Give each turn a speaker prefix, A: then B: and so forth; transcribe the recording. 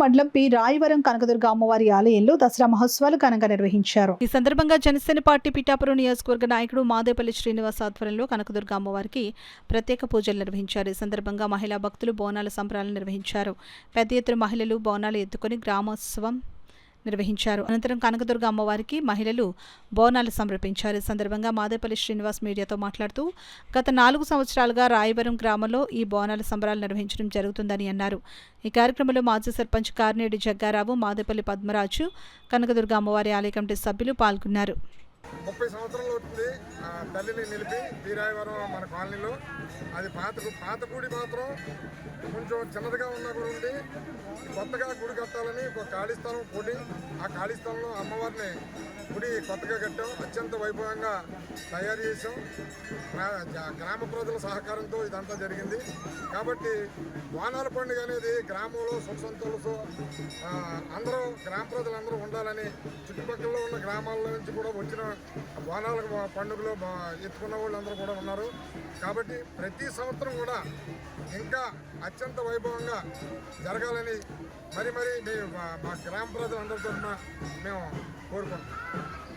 A: మండలం పి రాయవరం కనకదుర్గ అమ్మవారి ఆలయంలో దసరా మహోత్సవాలు ఘనంగా నిర్వహించారు. ఈ సందర్భంగా జనసేన పార్టీ పిఠాపురం నియోజకవర్గ నాయకుడు మాదేపల్లి శ్రీనివాస్ ఆధ్వర్యంలో కనకదుర్గ అమ్మవారికి ప్రత్యేక పూజలు నిర్వహించారు. ఈ సందర్భంగా మహిళా భక్తులు బోనాల సంబరాలు నిర్వహించారు. పెద్ద ఎత్తున మహిళలు బోనాలు ఎత్తుకొని గ్రామోత్సవం నిర్వహించారు. అనంతరం కనకదుర్గ అమ్మవారికి మహిళలు బోనాలు సమర్పించారు. ఈ సందర్భంగా మాదేపల్లి శ్రీనివాస్ మీడియాతో మాట్లాడుతూ గత 4 సంవత్సరాలుగా రాయవరం గ్రామంలో ఈ బోనాల సంబరాలు నిర్వహించడం జరుగుతుందని అన్నారు. ఈ కార్యక్రమంలో మాజీ సర్పంచ్ కార్నేడి జగ్గారావు, మాదేపల్లి పద్మరాజు, కనకదుర్గ అమ్మవారి ఆలయ కమిటీ సభ్యులు పాల్గొన్నారు.
B: 30 సంవత్సరాలు అవుతుంది తల్లిని నిలిపి తీరాయవరం మన కాలనీలో. అది పాత గుడి మాత్రం కొంచెం చిన్నదిగా ఉన్నా కూడా ఉంది. కొత్తగా గుడి కట్టాలని ఒక ఖాళీ స్థలం కూడి ఆ ఖాళీ స్థలంలో అమ్మవారిని గుడి కొత్తగా కట్టాం. అత్యంత వైభవంగా తయారు చేసాం. గ్రామ ప్రజల సహకారంతో ఇదంతా జరిగింది. కాబట్టి బోనాల పండుగ అనేది గ్రామంలో సుఖ సంతోషాలతో అందరూ గ్రామ ప్రజలందరూ ఉండాలని చుట్టుపక్కల ఉన్న గ్రామాల నుంచి కూడా వచ్చిన బోనాల పండుగలో ఎత్తుకున్న వాళ్ళు అందరూ కూడా ఉన్నారు. కాబట్టి ప్రతి సంవత్సరం కూడా ఇంకా అత్యంత వైభవంగా జరగాలని మరి మా గ్రామ ప్రజలందరితో మేము కోరుకుంటున్నాం.